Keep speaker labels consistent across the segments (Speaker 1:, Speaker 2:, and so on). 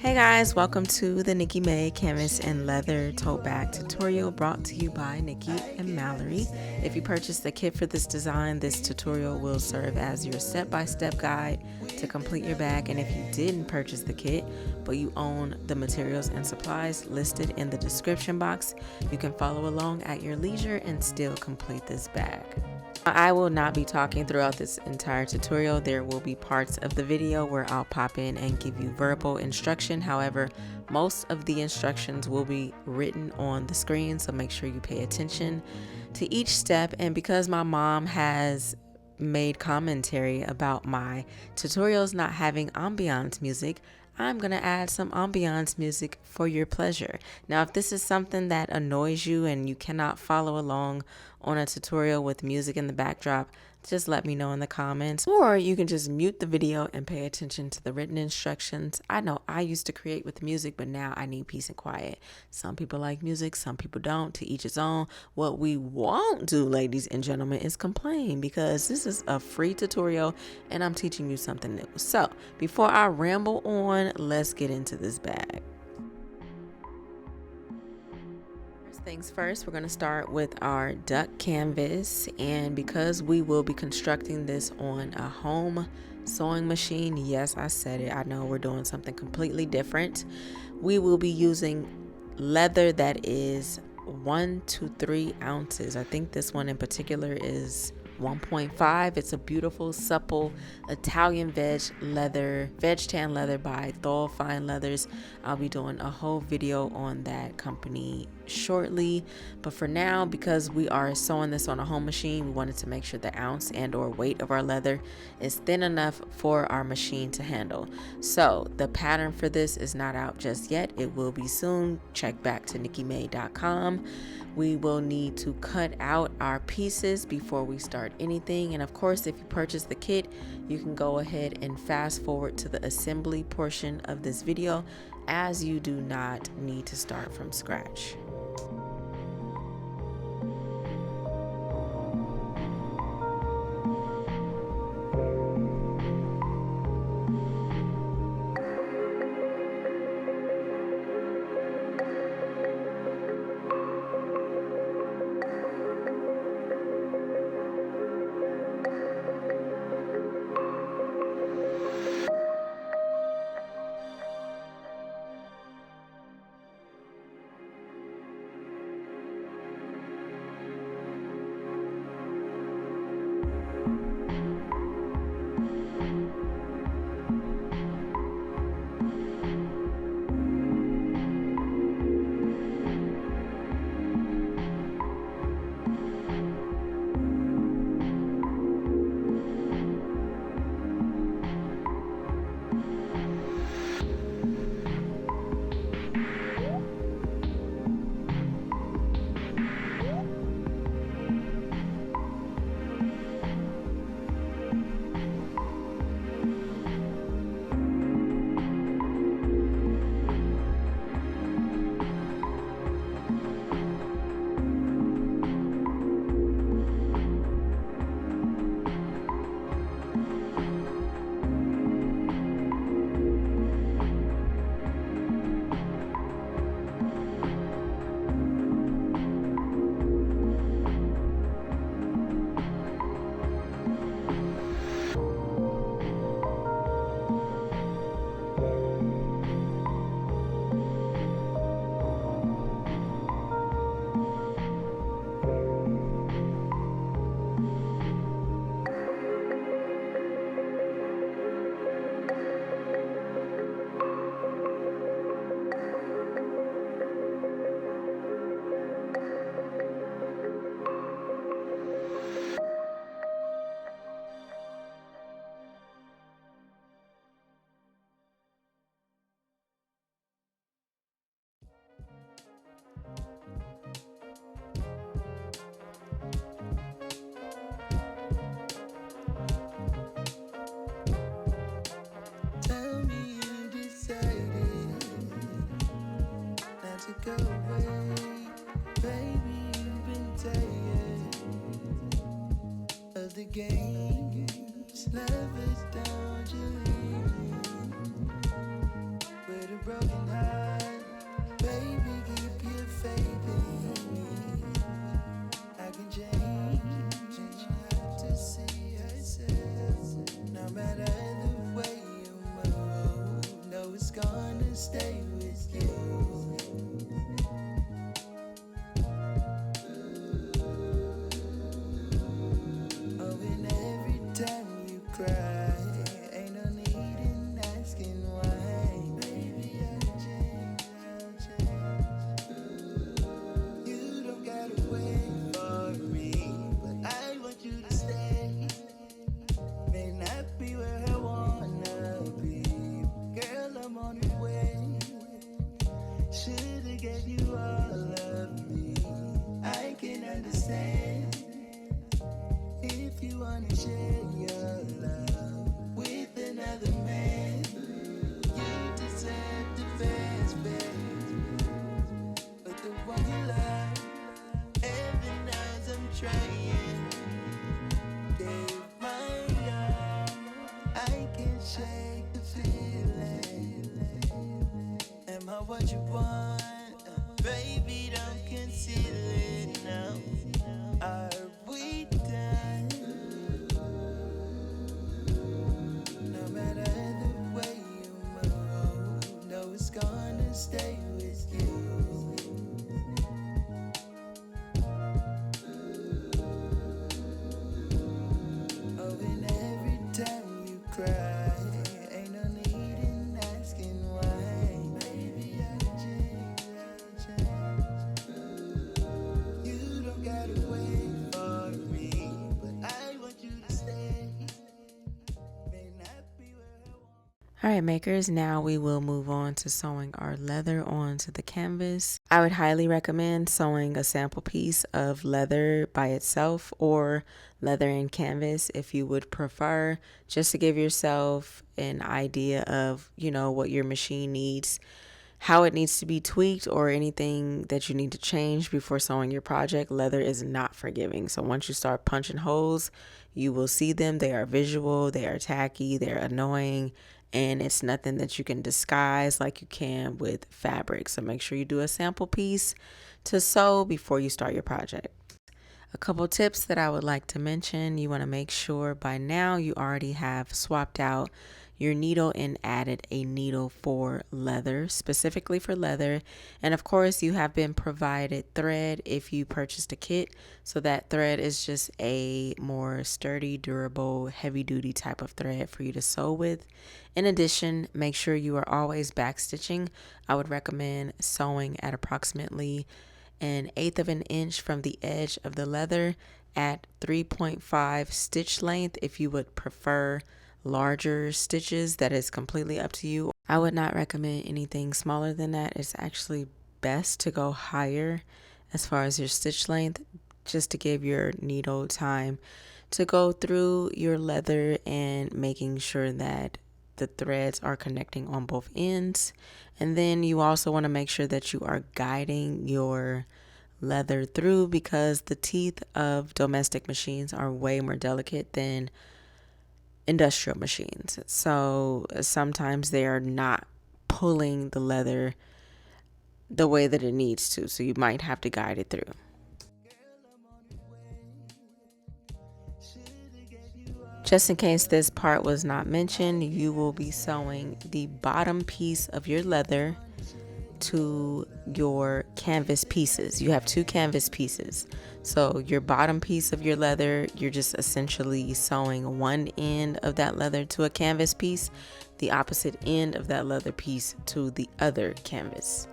Speaker 1: Hey guys, welcome to the NIKKIMADE Canvas and Leather Tote Bag tutorial brought to you by Nikki and Mallory. If you purchased the kit for this design, this tutorial will serve as your step-by-step guide to complete your bag. And if you didn't purchase the kit, but you own the materials and supplies listed in the description box, you can follow along at your leisure and still complete this bag. I will not be talking throughout this entire tutorial. There will be parts of the video where I'll pop in and give you verbal instruction. However, most of the instructions will be written on the screen, so make sure you pay attention to each step. And because my mom has made commentary about my tutorials not having ambiance music, I'm going to add some ambiance music for your pleasure. Now, if this is something that annoys you and you cannot follow along on a tutorial with music in the backdrop, just let me know in the comments, or you can just mute the video and pay attention to the written instructions. I know I used to create with music, but now I need peace and quiet. Some people like music, some people don't. To each his own. What we won't do, ladies and gentlemen, is complain, because this is a free tutorial and I'm teaching you something new. So before I ramble on, let's get into this bag. Things first, we're going to start with our duck canvas, and because we will be constructing this on a home sewing machine, yes, I said it, I know we're doing something completely different. We will be using leather that is 1 to 3 ounces. I think this one in particular is 1.5. It's a beautiful, supple Italian vegged tan leather by Tote Fine Leathers. I'll be doing a whole video on that company shortly, but for now, because we are sewing this on a home machine, we wanted to make sure the ounce and or weight of our leather is thin enough for our machine to handle. So the pattern for this is not out just yet. It will be soon. Check back to NIKKIMADE.com. We will need to cut out our pieces before we start anything. And of course, if you purchase the kit, you can go ahead and fast forward to the assembly portion of this video, as you do not need to start from scratch. Go away, baby, you've been tired of the games, love is down, you leaving, where the
Speaker 2: broken heart. Baby, keep your faith in me. I can change, and you have to see herself. No matter the way you move, no, it's gonna stay with you. Oh, and every time you cry, ain't no need in asking why. Baby, I'll change. You don't gotta wait for me, but I want you to stay. May not be where I wanna be, girl, I'm on the way. Should've gave you all of me. I can understand if you wanna share your love with another man. You deserve the best, babe. But the one you love, heaven knows I'm trying. Gave my all, I can't shake the feeling. Am I what you want? Baby, don't conceal it now. Are we done? No matter the way you move, no, it's gonna stay with you. Oh, and every time you cry, ain't no need in asking why. Baby, I'll change. You don't gotta wait for me, but I want you to stay. May not be where I want.
Speaker 1: All right, makers, now we will move on to sewing our leather onto the canvas. I would highly recommend sewing a sample piece of leather by itself or leather and canvas if you would prefer, just to give yourself an idea of, what your machine needs, how it needs to be tweaked, or anything that you need to change before sewing your project. Leather is not forgiving. So once you start punching holes, you will see them. They are visual, they are tacky, they're annoying, and it's nothing that you can disguise like you can with fabric. So make sure you do a sample piece to sew before you start your project. A couple tips that I would like to mention: you want to make sure by now you already have swapped out your needle and added a needle for leather, specifically for leather. And of course, you have been provided thread if you purchased a kit. So that thread is just a more sturdy, durable, heavy duty type of thread for you to sew with. In addition, make sure you are always back stitching. I would recommend sewing at approximately 1/8 of an inch from the edge of the leather at 3.5 stitch length. If you would prefer larger stitches, that is completely up to you. I would not recommend anything smaller than that. It's actually best to go higher as far as your stitch length, just to give your needle time to go through your leather and making sure that the threads are connecting on both ends. And then you also want to make sure that you are guiding your leather through, because the teeth of domestic machines are way more delicate than industrial machines. So sometimes they are not pulling the leather the way that it needs to. So you might have to guide it through. Just in case this part was not mentioned, you will be sewing the bottom piece of your leather to your canvas pieces. You have two canvas pieces. So your bottom piece of your leather, you're just essentially sewing one end of that leather to a canvas piece, the opposite end of that leather piece to the other canvas.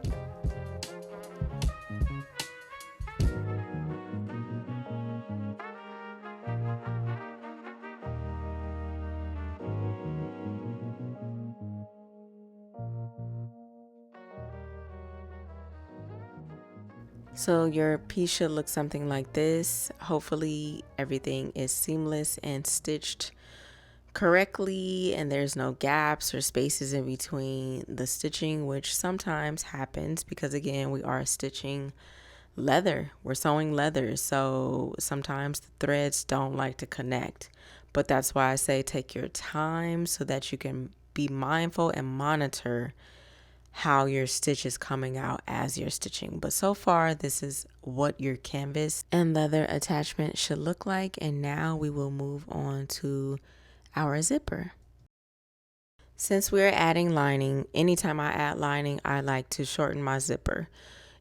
Speaker 1: So your piece should look something like this. Hopefully everything is seamless and stitched correctly, and there's no gaps or spaces in between the stitching, which sometimes happens because, again, we are stitching leather. We're sewing leather, so sometimes the threads don't like to connect. But that's why I say take your time so that you can be mindful and monitor how your stitch is coming out as you're stitching. But so far, this is what your canvas and leather attachment should look like. And now we will move on to our zipper. Since we're adding lining, anytime I add lining, I like to shorten my zipper.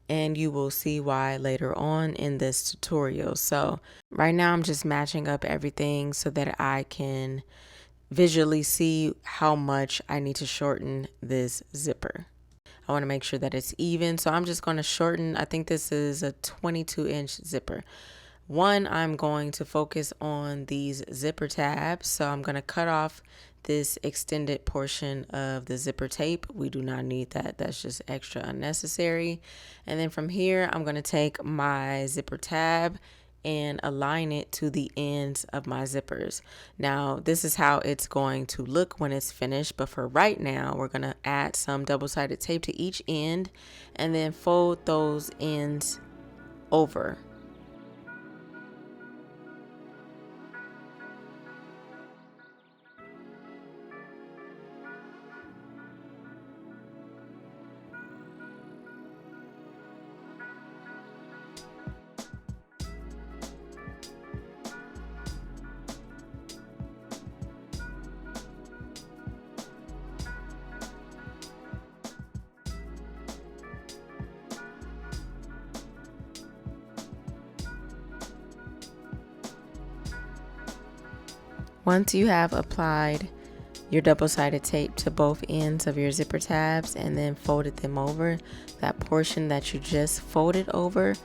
Speaker 1: And you will see why later on in this tutorial. So right now I'm just matching up everything so that I can visually see how much I need to shorten this zipper. I want to make sure that it's even. So I'm just going to shorten, I think this is a 22-inch zipper. One, I'm going to focus on these zipper tabs. So I'm going to cut off this extended portion of the zipper tape. We do not need that. That's just extra unnecessary. And then from here, I'm going to take my zipper tab and align it to the ends of my zippers. Now, this is how it's going to look when it's finished, but for right now, we're going to add some double-sided tape to each end and then fold those ends over. Once you have applied your double-sided tape to both ends of your zipper tabs and then folded them over, that portion that you just folded over,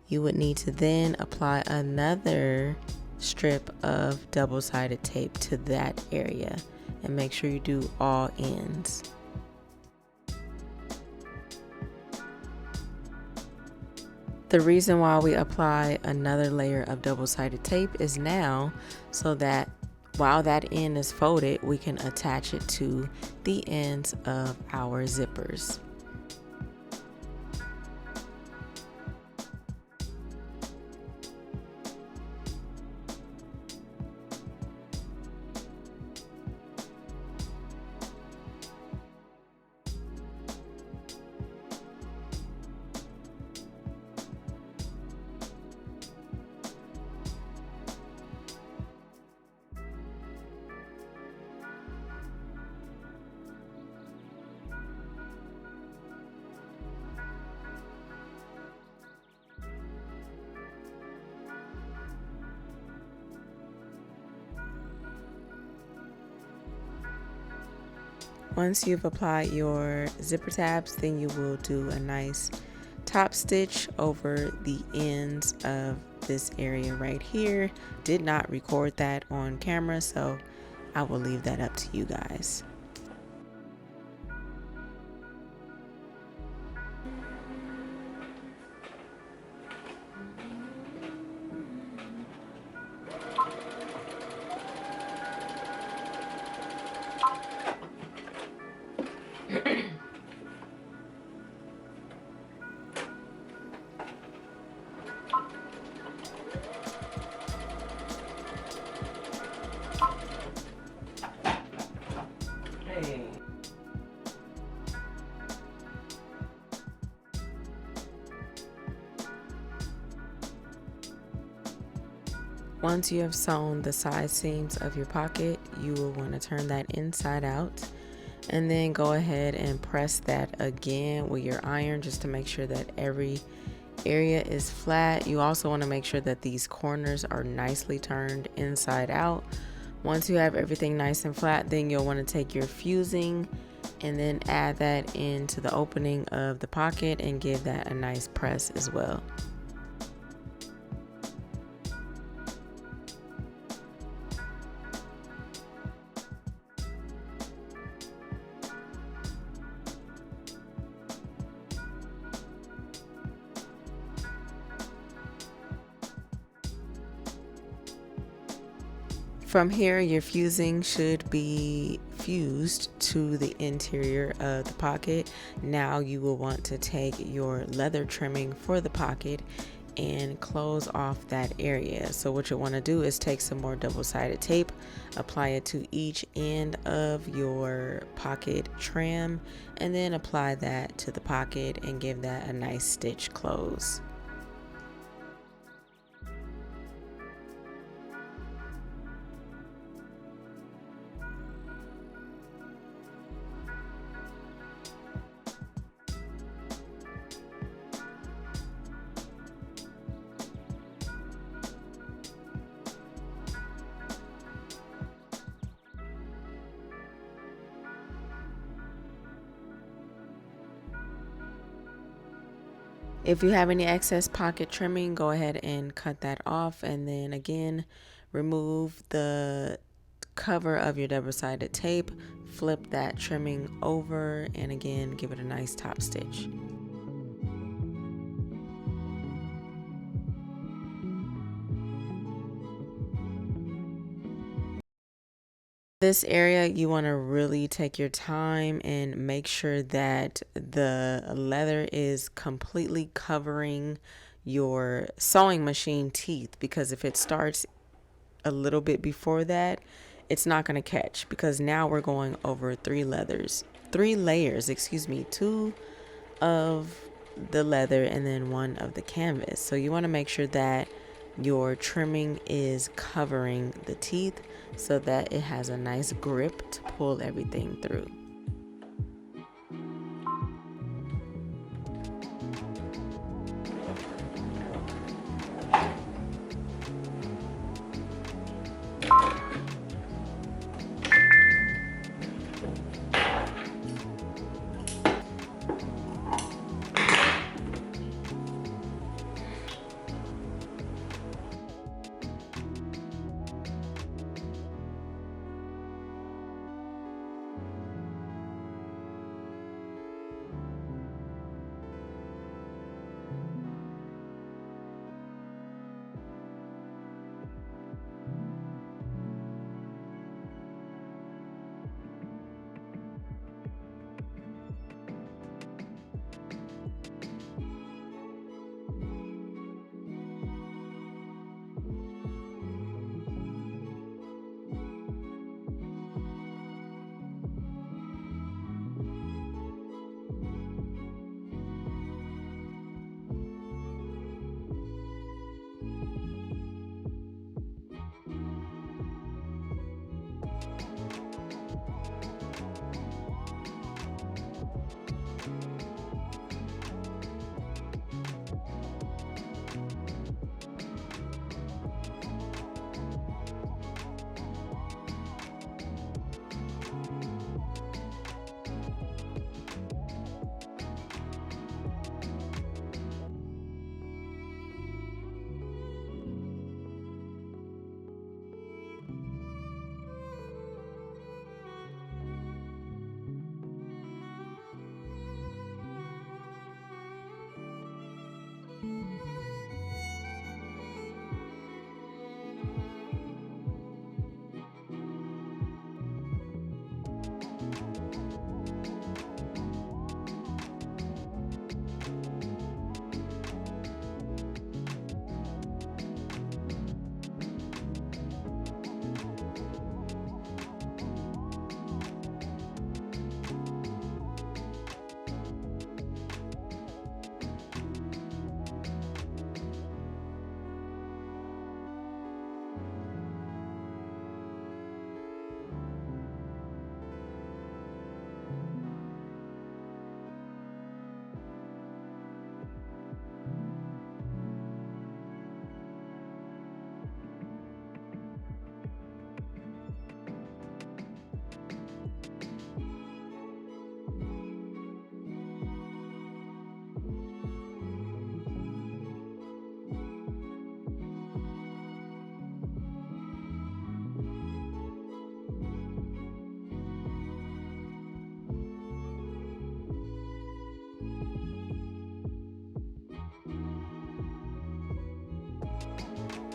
Speaker 1: you would need to then apply another strip of double-sided tape to that area and make sure you do all ends. The reason why we apply another layer of double-sided tape is now so that while that end is folded, we can attach it to the ends of our zippers. Once you've applied your zipper tabs, then you will do a nice top stitch over the ends of this area right here. Did not record that on camera, so I will leave that up to you guys. Once you have sewn the side seams of your pocket, you will want to turn that inside out and then go ahead and press that again with your iron just to make sure that every area is flat. You also want to make sure that these corners are nicely turned inside out. Once you have everything nice and flat, then you'll want to take your fusing and then add that into the opening of the pocket and give that a nice press as well. From here, your fusing should be fused to the interior of the pocket. Now you will want to take your leather trimming for the pocket and close off that area. So what you want to do is take some more double-sided tape, apply it to each end of your pocket trim, and then apply that to the pocket and give that a nice stitch close. If you have any excess pocket trimming, go ahead and cut that off, and then again remove the cover of your double-sided tape, flip that trimming over, and again give it a nice top stitch. This area, you want to really take your time and make sure that the leather is completely covering your sewing machine teeth, because if it starts a little bit before that, it's not going to catch, because now we're going over three layers, excuse me, two of the leather and then one of the canvas. So you want to make sure that your trimming is covering the teeth so that it has a nice grip to pull everything through.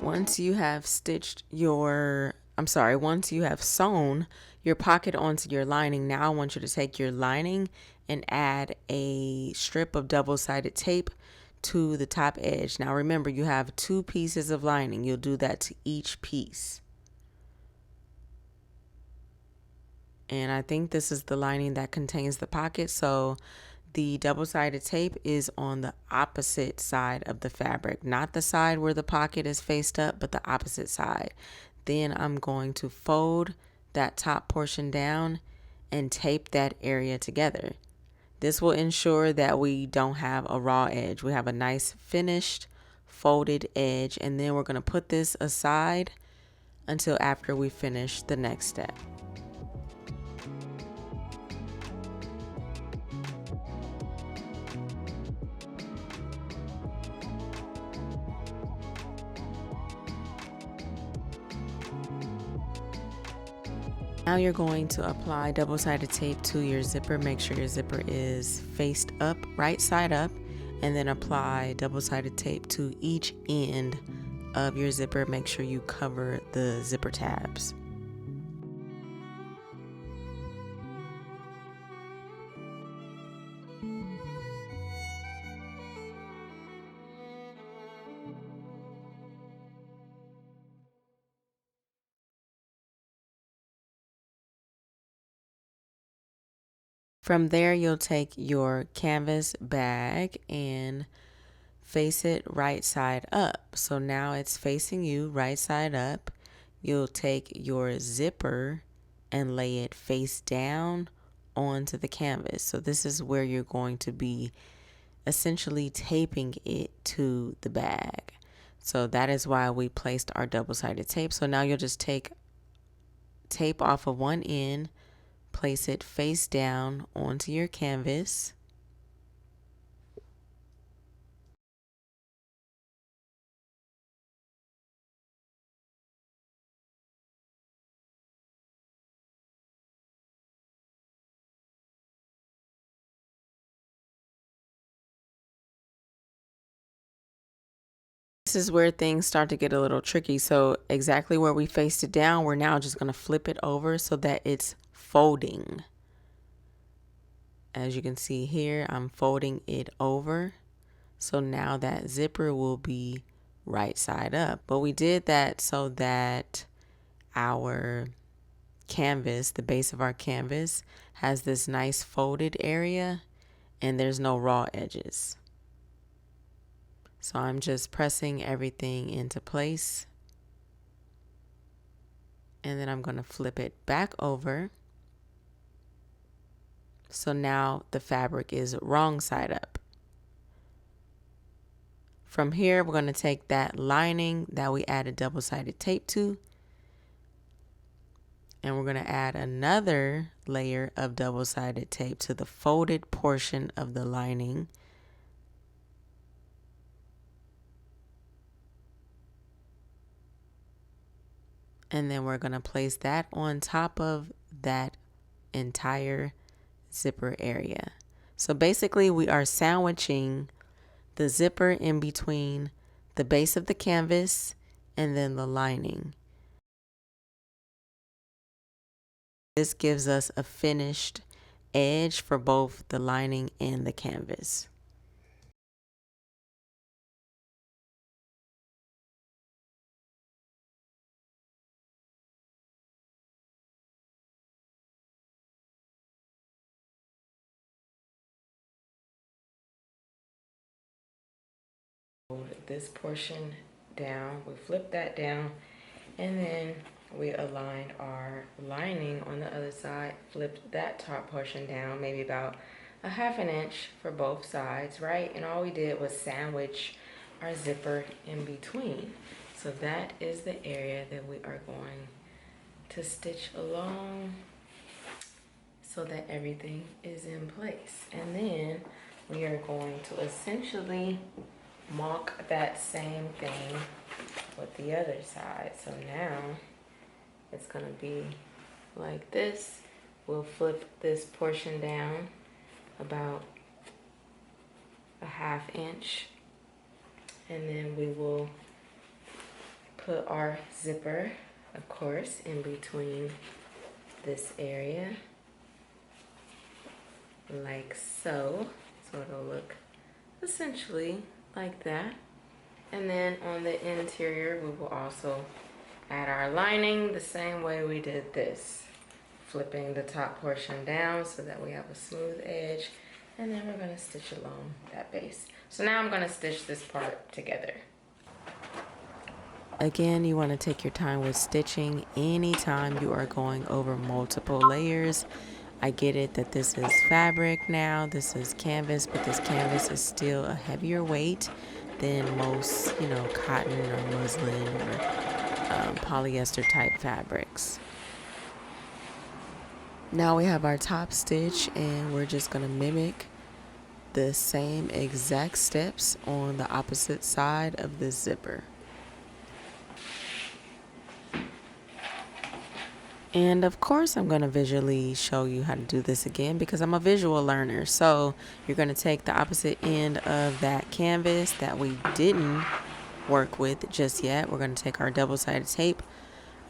Speaker 1: Once you have once you have sewn your pocket onto your lining, now I want you to take your lining and add a strip of double-sided tape to the top edge. Now remember, you have 2 pieces of lining. You'll do that to each piece. And I think this is the lining that contains the pocket, so the double-sided tape is on the opposite side of the fabric, not the side where the pocket is faced up, but the opposite side. Then I'm going to fold that top portion down and tape that area together. This will ensure that we don't have a raw edge. We have a nice finished folded edge, and then we're going to put this aside until after we finish the next step. Now you're going to apply double-sided tape to your zipper. Make sure your zipper is faced up, right side up, and then apply double-sided tape to each end of your zipper. Make sure you cover the zipper tabs. From there, you'll take your canvas bag and face it right side up. So now it's facing you right side up. You'll take your zipper and lay it face down onto the canvas. So this is where you're going to be essentially taping it to the bag. So that is why we placed our double-sided tape. So now you'll just take tape off of one end, place it face down onto your canvas. This is where things start to get a little tricky. So exactly where we faced it down, we're now just going to flip it over so that it's folding. As you can see here, I'm folding it over. So now that zipper will be right side up. But we did that so that our canvas, the base of our canvas, has this nice folded area and there's no raw edges. So I'm just pressing everything into place. And then I'm going to flip it back over. So now the fabric is wrong side up. From here, we're going to take that lining that we added double-sided tape to, and we're going to add another layer of double-sided tape to the folded portion of the lining. And then we're going to place that on top of that entire zipper area. So basically we are sandwiching the zipper in between the base of the canvas and then the lining. This gives us a finished edge for both the lining and the canvas. This portion down, we flip that down, and then we aligned our lining on the other side, flipped that top portion down, maybe about a ½ inch for both sides, right? And all we did was sandwich our zipper in between. So that is the area that we are going to stitch along so that everything is in place. And then we are going to essentially mark that same thing with the other side. So now it's going to be like this. We'll flip this portion down about a ½ inch, and then we will put our zipper, of course, in between this area like so. So it'll look essentially like that. And then on the interior, we will also add our lining the same way we did this. Flipping the top portion down so that we have a smooth edge. And then we're gonna stitch along that base. So now I'm gonna stitch this part together. Again, you want to take your time with stitching anytime you are going over multiple layers. I get it that this is fabric now, this is canvas, but this canvas is still a heavier weight than most, cotton or muslin or polyester type fabrics. Now we have our top stitch, and we're just going to mimic the same exact steps on the opposite side of this zipper. And of course, I'm going to visually show you how to do this again because I'm a visual learner. So you're going to take the opposite end of that canvas that we didn't work with just yet. We're going to take our double-sided tape,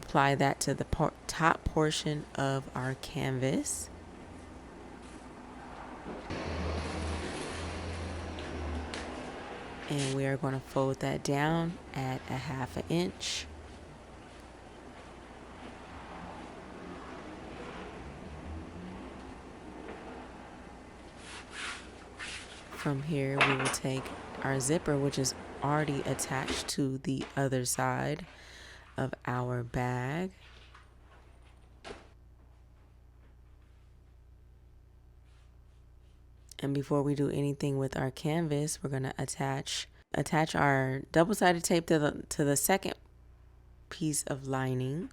Speaker 1: apply that to the top portion of our canvas. And we are going to fold that down at a 1/2 inch. From here, we will take our zipper, which is already attached to the other side of our bag. And before we do anything with our canvas, we're going to attach our double-sided tape to the second piece of lining.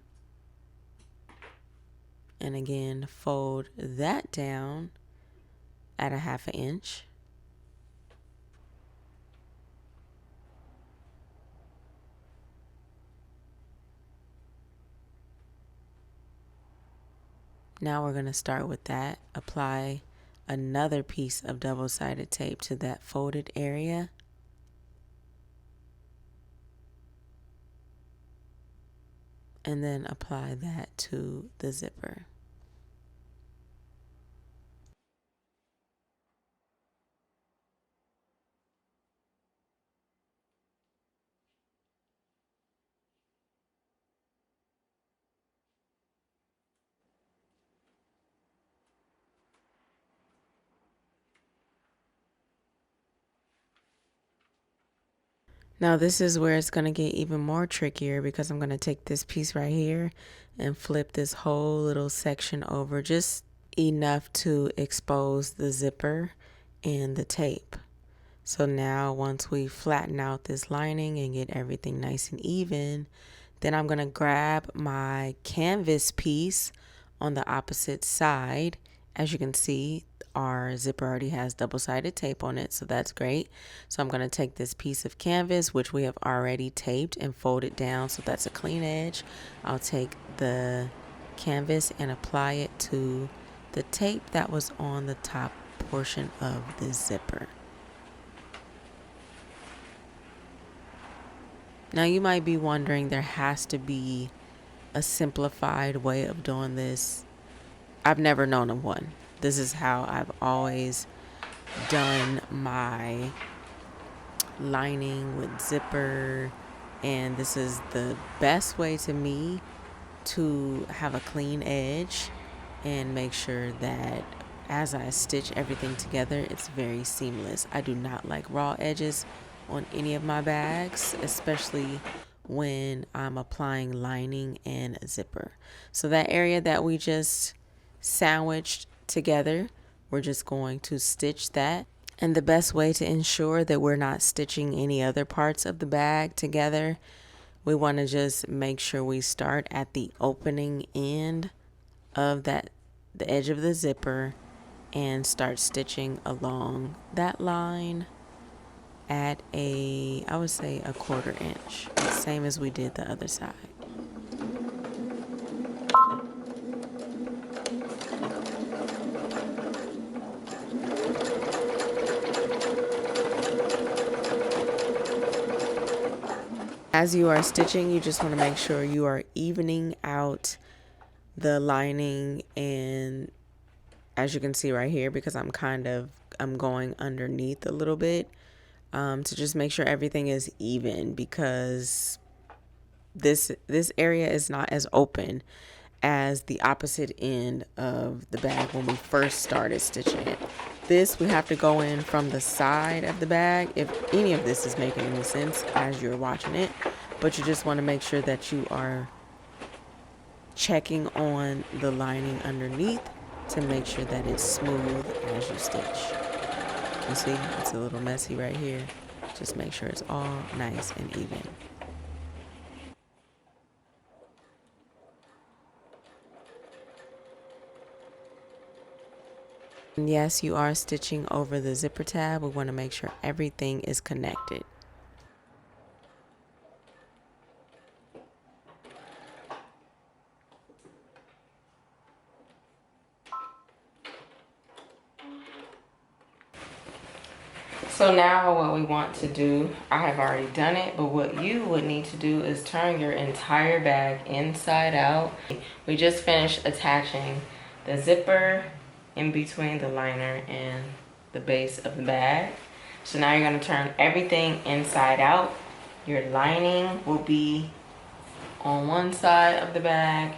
Speaker 1: And again, fold that down at a 1/2 inch. Now we're going to start with that. Apply another piece of double-sided tape to that folded area. And then apply that to the zipper. Now this is where it's going to get even more trickier because I'm going to take this piece right here and flip this whole little section over just enough to expose the zipper and the tape. So now once we flatten out this lining and get everything nice and even, then I'm going to grab my canvas piece on the opposite side. As you can see, our zipper already has double-sided tape on it, so that's great. So I'm going to take this piece of canvas, which we have already taped, and fold it down so that's a clean edge. I'll take the canvas and apply it to the tape that was on the top portion of the zipper. Now you might be wondering, there has to be a simplified way of doing this. I've never known of one. This is how I've always done my lining with zipper, and this is the best way to me to have a clean edge and make sure that as I stitch everything together, it's very seamless. I do not like raw edges on any of my bags, especially when I'm applying lining and zipper. So that area that we just sandwiched together, we're just going to stitch that. And the best way to ensure that we're not stitching any other parts of the bag together, we want to just make sure we start at the opening end of the edge of the zipper, and start stitching along that line at I would say a 1/4 inch, same as we did the other side. As you are stitching, you just want to make sure you are evening out the lining, and as you can see right here, because I'm going underneath a little bit, to just make sure everything is even, because this area is not as open as the opposite end of the bag when we first started stitching it. This, we have to go in from the side of the bag, if any of this is making any sense as you're watching it. But you just want to make sure that you are checking on the lining underneath to make sure that it's smooth as you stitch. You see, it's a little messy right here. Just make sure it's all nice and even. And yes, you are stitching over the zipper tab. We want to make sure everything is connected. So now what we want to do, I have already done it, but what you would need to do is turn your entire bag inside out. We just finished attaching the zipper in between the liner and the base of the bag. So now you're going to turn everything inside out. Your lining will be on one side of the bag.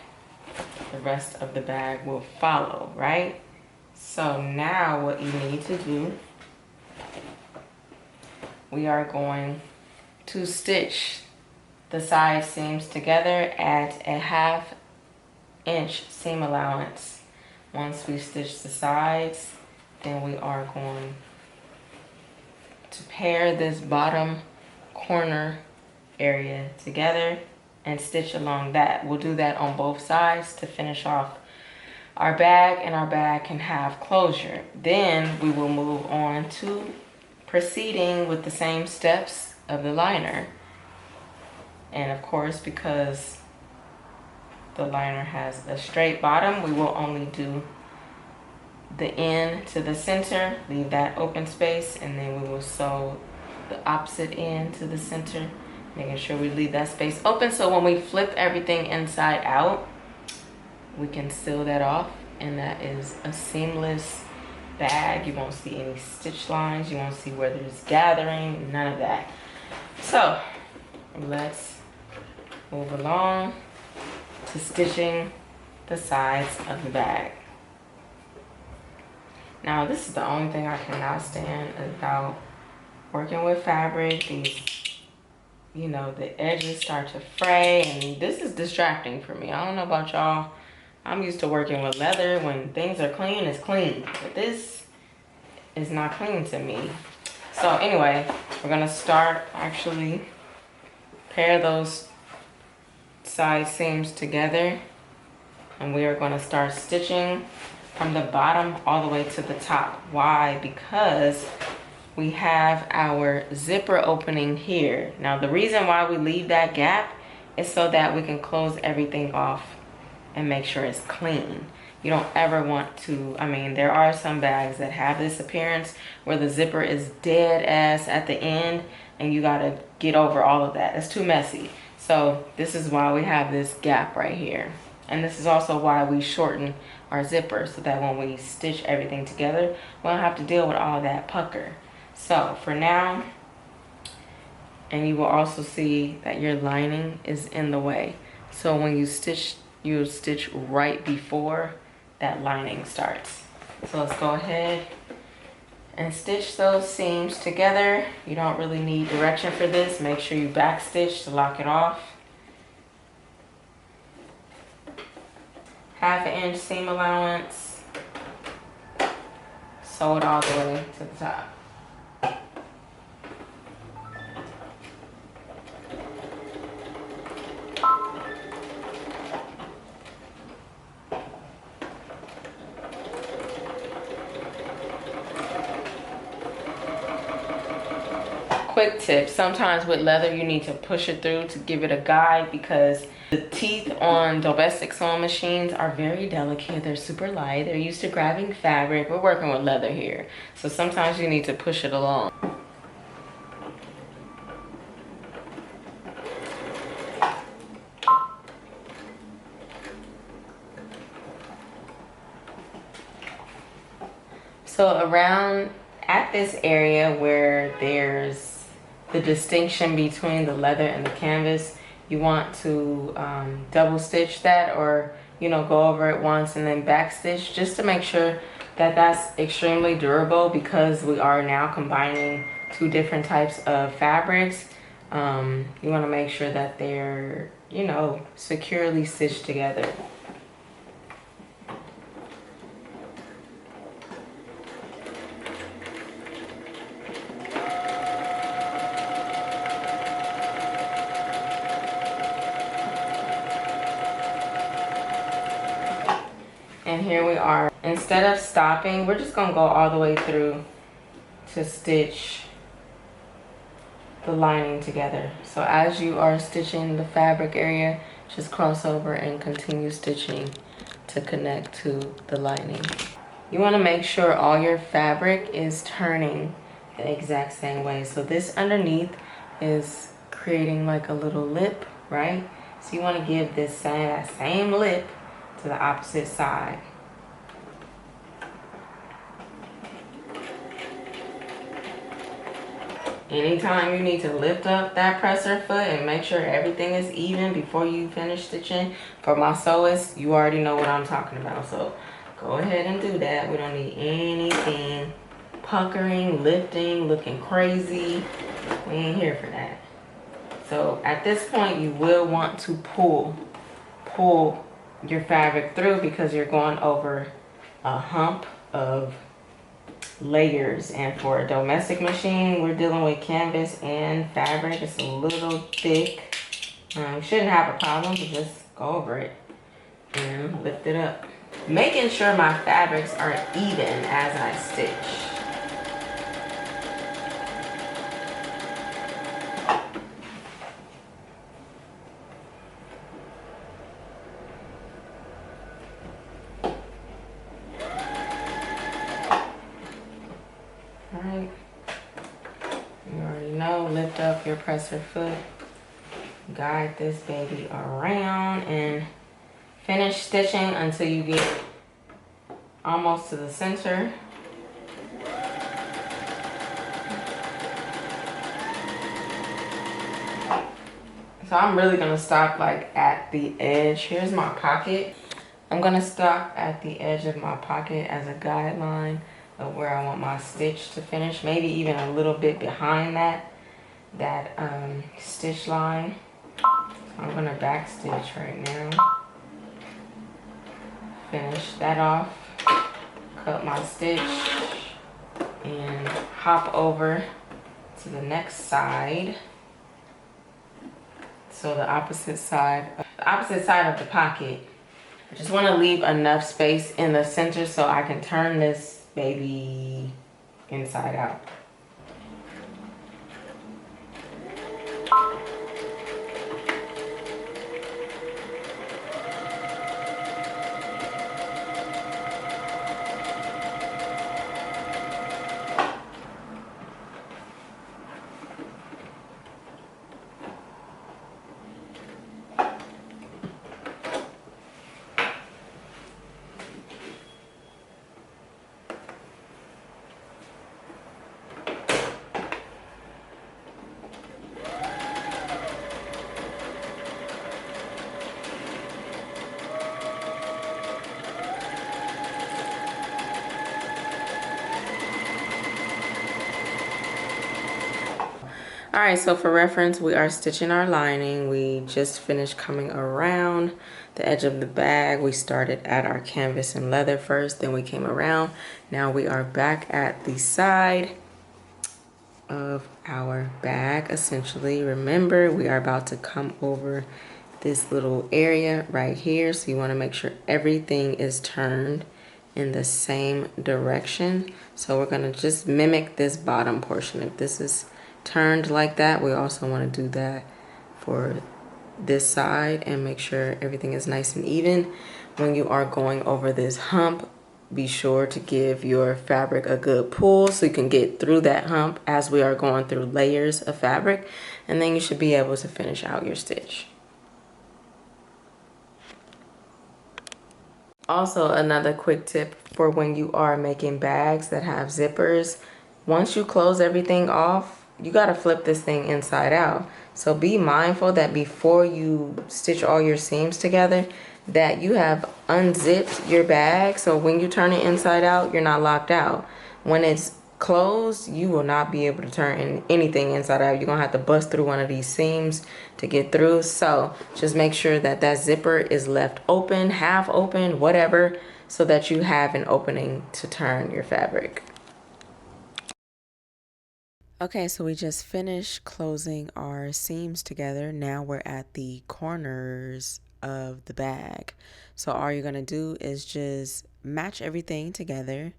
Speaker 1: The rest of the bag will follow, right? So now what you need to do, we are going to stitch the side seams together at a 1/2 inch seam allowance. Once we stitch the sides, then we are going to pair this bottom corner area together and stitch along that. We'll do that on both sides to finish off our bag, and our bag can have closure. Then we will move on to proceeding with the same steps of the liner. And of course, because the liner has a straight bottom, we will only do the end to the center, leave that open space, and then we will sew the opposite end to the center, making sure we leave that space open so when we flip everything inside out, we can seal that off, and that is a seamless bag. You won't see any stitch lines, you won't see where there's gathering, none of that. So let's move along to stitching the sides of the bag. Now this is the only thing I cannot stand about working with fabric. These, you know, the edges start to fray, and this is distracting for me. I don't know about y'all. I'm used to working with leather. When things are clean, it's clean. But this is not clean to me. So anyway, we're gonna start actually pair those side seams together, and we are gonna start stitching from the bottom all the way to the top. Why? Because we have our zipper opening here. Now the reason why we leave that gap is so that we can close everything off and make sure it's clean. You don't ever want to, I mean, there are some bags that have this appearance where the zipper is dead ass at the end and you gotta get over all of that. It's too messy. So this is why we have this gap right here. And this is also why we shorten our zipper, so that when we stitch everything together, we don't have to deal with all that pucker. So for now, and you will also see that your lining is in the way. So when you stitch, you stitch right before that lining starts. So let's go ahead and stitch those seams together. You don't really need direction for this. Make sure you back stitch to lock it off. 1/2 inch seam allowance. Sew it all the way to the top. Quick tip, sometimes with leather you need to push it through to give it a guide, because the teeth on domestic sewing machines are very delicate. They're super light. They're used to grabbing fabric. We're working with leather here, so sometimes you need to push it along. So around at at this area where there's the distinction between the leather and the canvas, you want to double stitch that, or go over it once and then back stitch, just to make sure that that's extremely durable, because we are now combining two different types of fabrics. You want to make sure that they're securely stitched together. And here we are. Instead of stopping, we're just gonna go all the way through to stitch the lining together. So as you are stitching the fabric area, just cross over and continue stitching to connect to the lining. You wanna make sure all your fabric is turning the exact same way. So this underneath is creating like a little lip, right? So you wanna give this same lip to the opposite side. Anytime you need to lift up that presser foot and make sure everything is even before you finish stitching, for my sewists, you already know what I'm talking about. So go ahead and do that. We don't need anything puckering, lifting, looking crazy. We ain't here for that. So at this point, you will want to pull your fabric through, because you're going over a hump of layers. And for a domestic machine, we're dealing with canvas and fabric. It's a little thick. You shouldn't have a problem, but just go over it and lift it up, making sure my fabrics are even as I stitch. Alright, you already know, lift up your presser foot, guide this baby around, and finish stitching until you get almost to the center. So I'm really gonna stop like at the edge. Here's my pocket. I'm gonna stop at the edge of my pocket as a guideline of where I want my stitch to finish, maybe even a little bit behind that stitch line. So I'm gonna back stitch right now. Finish that off, cut my stitch, and hop over to the next side. So the opposite side of the pocket. I just want to leave enough space in the center so I can turn this baby inside out. All right, so for reference, we are stitching our lining. We just finished coming around the edge of the bag. We started at our canvas and leather first, then we came around. Now we are back at the side of our bag, essentially. Remember, we are about to come over this little area right here. So you want to make sure everything is turned in the same direction. So we're going to just mimic this bottom portion. If this is turned like that, we also want to do that for this side and make sure everything is nice and even. When you are going over this hump, be sure to give your fabric a good pull so you can get through that hump as we are going through layers of fabric, and then you should be able to finish out your stitch. Also, another quick tip for when you are making bags that have zippers, once you close everything off, you got to flip this thing inside out. So be mindful that before you stitch all your seams together, that you have unzipped your bag. So when you turn it inside out, you're not locked out. When it's closed, you will not be able to turn anything inside out. You're gonna have to bust through one of these seams to get through. So just make sure that that zipper is left open, half open, whatever, so that you have an opening to turn your fabric. Okay, so we just finished closing our seams together. Now we're at the corners of the bag. So all you're gonna do is just match everything together,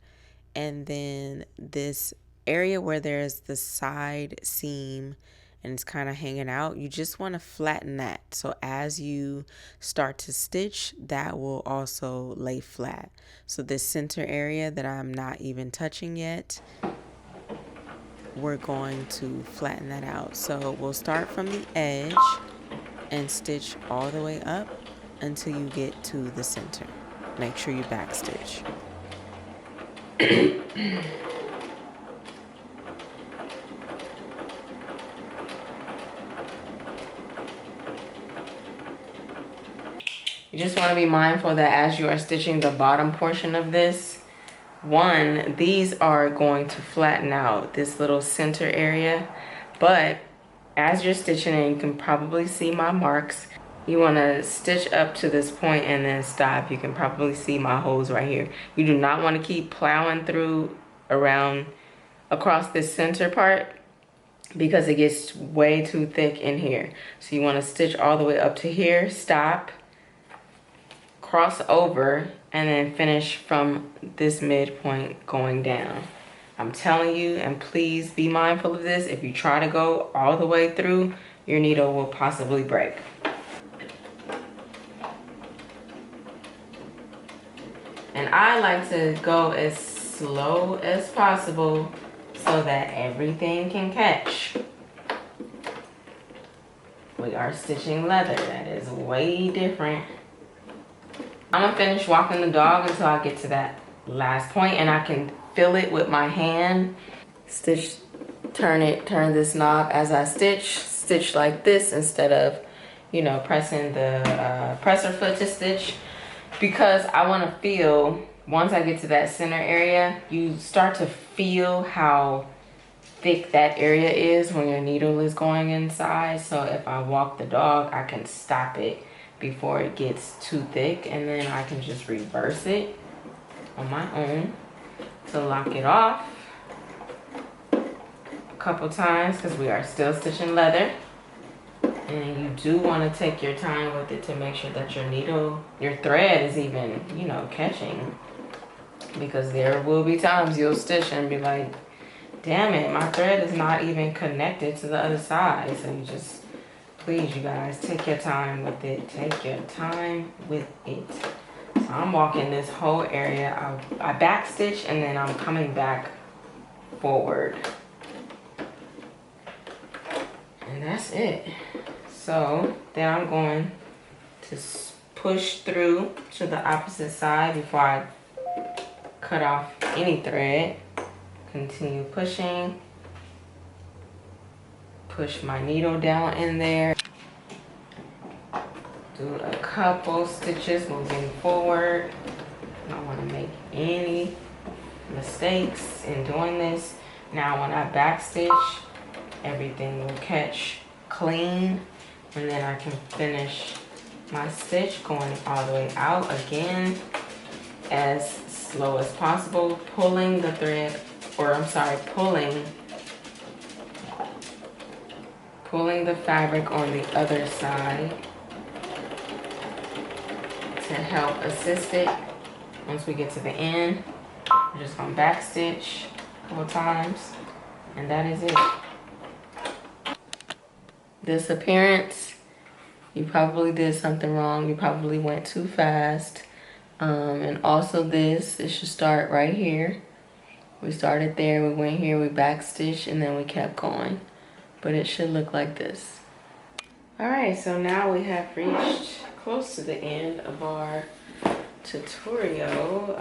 Speaker 1: and then this area where there's the side seam and it's kind of hanging out, you just want to flatten that. So as you start to stitch, that will also lay flat. So this center area that I'm not even touching yet, we're going to flatten that out. So we'll start from the edge and stitch all the way up until you get to the center. Make sure you back stitch. You just want to be mindful that as you are stitching the bottom portion of this, one, these are going to flatten out this little center area, but as you're stitching it, you can probably see my marks. You want to stitch up to this point and then stop. You can probably see my holes right here. You do not want to keep plowing through around across this center part because it gets way too thick in here. So you want to stitch all the way up to here, stop, cross over, and then finish from this midpoint going down. I'm telling you, and please be mindful of this, if you try to go all the way through, your needle will possibly break. And I like to go as slow as possible so that everything can catch. We are stitching leather. That is way different. I'm gonna finish walking the dog until I get to that last point and I can feel it with my hand. Stitch, turn this knob as I stitch like this instead of, you know, pressing the presser foot to stitch, because I wanna feel, once I get to that center area, you start to feel how thick that area is when your needle is going inside. So if I walk the dog, I can stop it before it gets too thick, and then I can just reverse it on my own to lock it off a couple times, because we are still stitching leather. And you do want to take your time with it to make sure that your needle, your thread is even, you know, catching, because there will be times you'll stitch and be like, damn it, my thread is not even connected to the other side. So you just, please, you guys, take your time with it. Take your time with it. So I'm walking this whole area. I back stitch and then I'm coming back forward. And that's it. So then I'm going to push through to the opposite side before I cut off any thread. Continue pushing. Push my needle down in there. Do a couple stitches moving forward. I don't want to make any mistakes in doing this. Now when I back stitch, everything will catch clean, and then I can finish my stitch going all the way out again as slow as possible, pulling the thread, or I'm sorry, pulling the fabric on the other side to help assist it. Once we get to the end, we're just gonna back stitch a couple times, and that is it. This appearance, you probably did something wrong. You probably went too fast. And also this, it should start right here. We started there, we went here, we back stitched, and then we kept going. But it should look like this. All right, so now we have reached close to the end of our tutorial.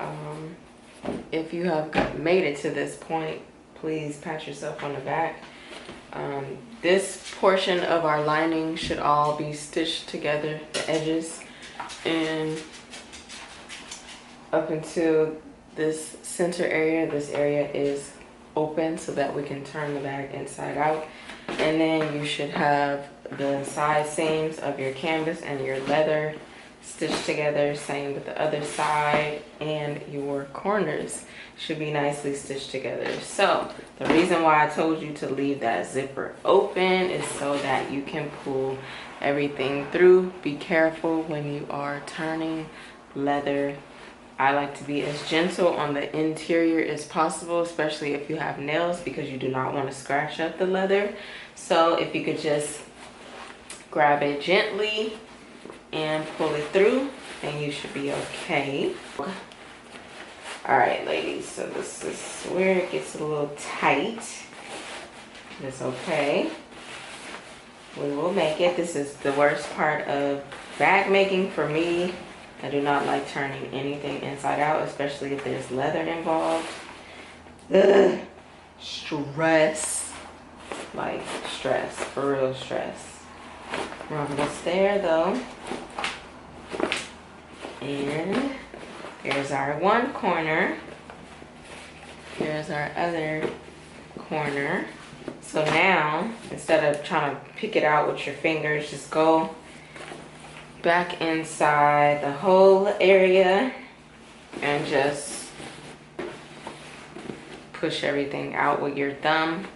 Speaker 1: If you have made it to this point, please pat yourself on the back. This portion of our lining should all be stitched together, the edges, and up until this center area, this area is open so that we can turn the bag inside out. And then you should have the side seams of your canvas and your leather stitched together, same with the other side, and your corners should be nicely stitched together. So the reason why I told you to leave that zipper open is so that you can pull everything through. Be careful when you are turning leather. I like to be as gentle on the interior as possible, especially if you have nails, because you do not want to scratch up the leather. So if you could just grab it gently and pull it through, and you should be okay. All right, ladies, so this is where it gets a little tight. It's okay. We will make it. This is the worst part of bag making for me. I do not like turning anything inside out, especially if there's leather involved. Ugh. Stress. Like stress, for real stress. We're almost there though. And here's our one corner. Here's our other corner. So now, instead of trying to pick it out with your fingers, just go back inside the whole area and just push everything out with your thumb.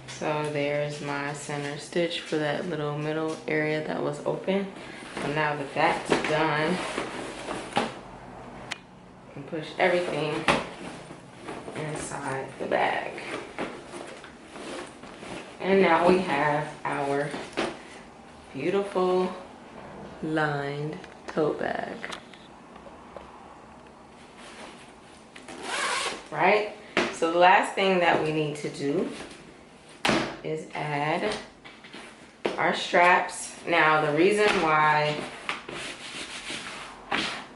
Speaker 1: So there's my center stitch for that little middle area that was open. So now that that's done, you can push everything inside the bag. And now we have our beautiful lined tote bag. Right? So the last thing that we need to do is add our straps. Now the reason why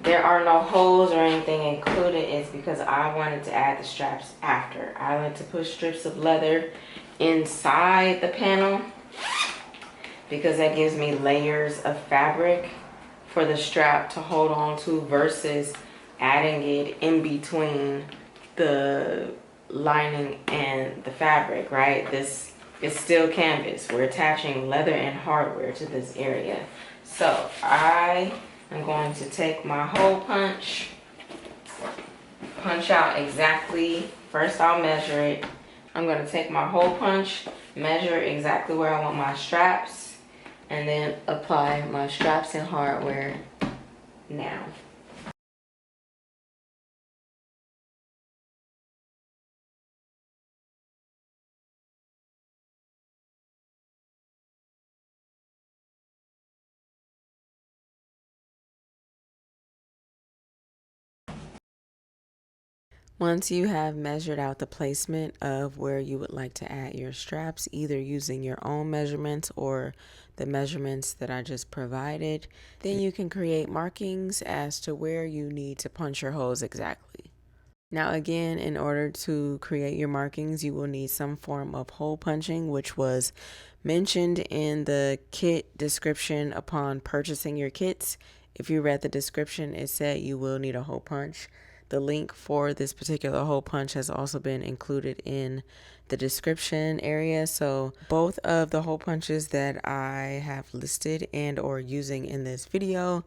Speaker 1: there are no holes or anything included is because I wanted to add the straps after. I like to put strips of leather inside the panel because that gives me layers of fabric for the strap to hold on to versus adding it in between the lining and the fabric, right? This is still canvas. We're attaching leather and hardware to this area. So I am going to take my hole punch out exactly. First I'll measure it. I'm going to take my hole punch, measure exactly where I want my straps, and then apply my straps and hardware now. Once you have measured out the placement of where you would like to add your straps, either using your own measurements or the measurements that I just provided, then you can create markings as to where you need to punch your holes exactly. Now again, in order to create your markings, you will need some form of hole punching, which was mentioned in the kit description upon purchasing your kits. If you read the description, it said you will need a hole punch. The link for this particular hole punch has also been included in the description area. So both of the hole punches that I have listed and or using in this video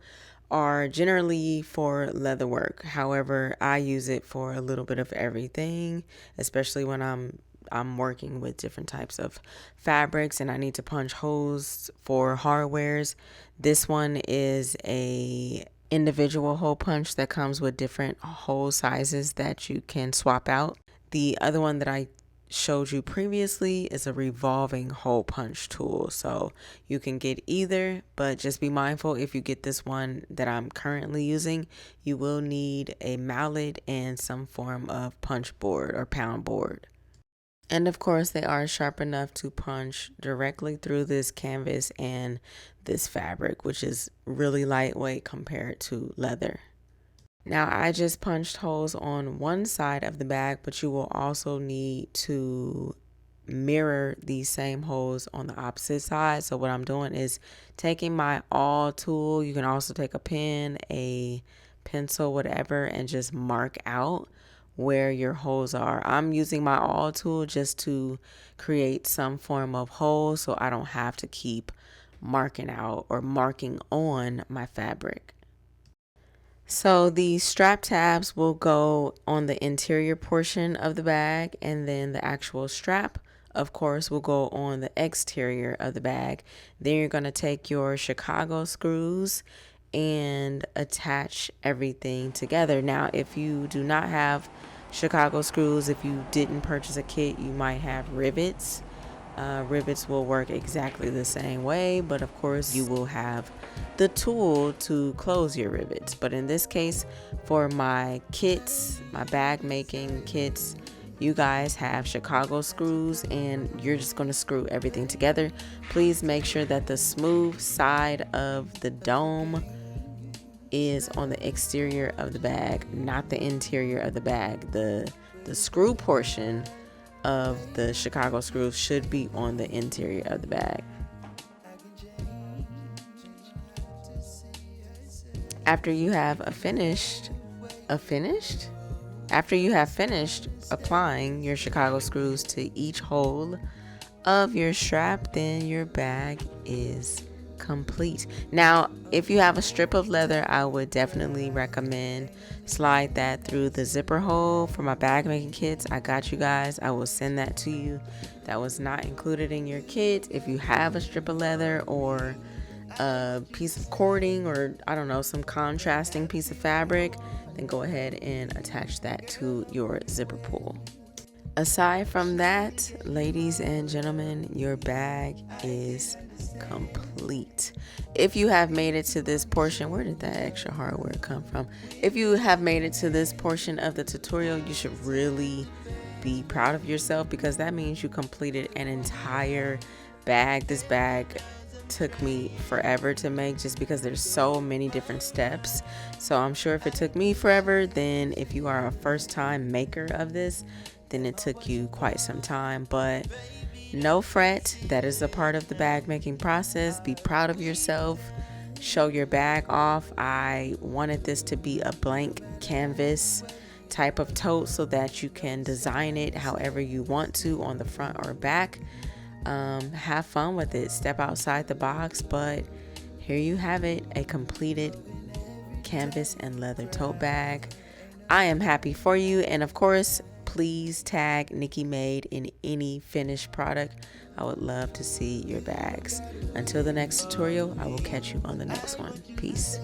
Speaker 1: are generally for leather work. However, I use it for a little bit of everything, especially when I'm working with different types of fabrics and I need to punch holes for hardwares. This one is a individual hole punch that comes with different hole sizes that you can swap out. The other one that I showed you previously is a revolving hole punch tool. So you can get either, but just be mindful if you get this one that I'm currently using, you will need a mallet and some form of punch board or pound board. And of course, they are sharp enough to punch directly through this canvas and this fabric, which is really lightweight compared to leather. Now, I just punched holes on one side of the bag, but you will also need to mirror these same holes on the opposite side. So what I'm doing is taking my awl tool. You can also take a pen, a pencil, whatever, and just mark out where your holes are. I'm using my awl tool just to create some form of hole so I don't have to keep marking out or marking on my fabric. So the strap tabs will go on the interior portion of the bag, and then the actual strap, of course, will go on the exterior of the bag. Then you're going to take your Chicago screws and attach everything together. Now, if you do not have Chicago screws, if you didn't purchase a kit, you might have rivets. Rivets will work exactly the same way, but of course you will have the tool to close your rivets. But in this case, for my kits, my bag making kits, you guys have Chicago screws and you're just going to screw everything together. Please make sure that the smooth side of the dome is on the exterior of the bag, not the interior of the bag. The screw portion of the Chicago screws should be on the interior of the bag. After you have finished applying your Chicago screws to each hole of your strap, then your bag is complete. Now, if you have a strip of leather, I would definitely recommend slide that through the zipper hole. For my bag making kits, I got you guys. I will send that to you. That was not included in your kit. If you have a strip of leather or a piece of cording or I don't know, some contrasting piece of fabric, then go ahead and attach that to your zipper pull. Aside from that, ladies and gentlemen, your bag is complete. If you have made it to this portion, where did that extra hardware come from? If you have made it to this portion of the tutorial, you should really be proud of yourself because that means you completed an entire bag. This bag took me forever to make just because there's so many different steps. So I'm sure if it took me forever, then if you are a first time maker of this, then it took you quite some time. But no fret, that is a part of the bag making process. Be proud of yourself. Show your bag off. I wanted this to be a blank canvas type of tote so that you can design it however you want to on the front or back. Have fun with it. Step outside the box, but here you have it, a completed canvas and leather tote bag. I am happy for you, and of course, please tag NIKKIMADE in any finished product. I would love to see your bags. Until the next tutorial, I will catch you on the next one. Peace.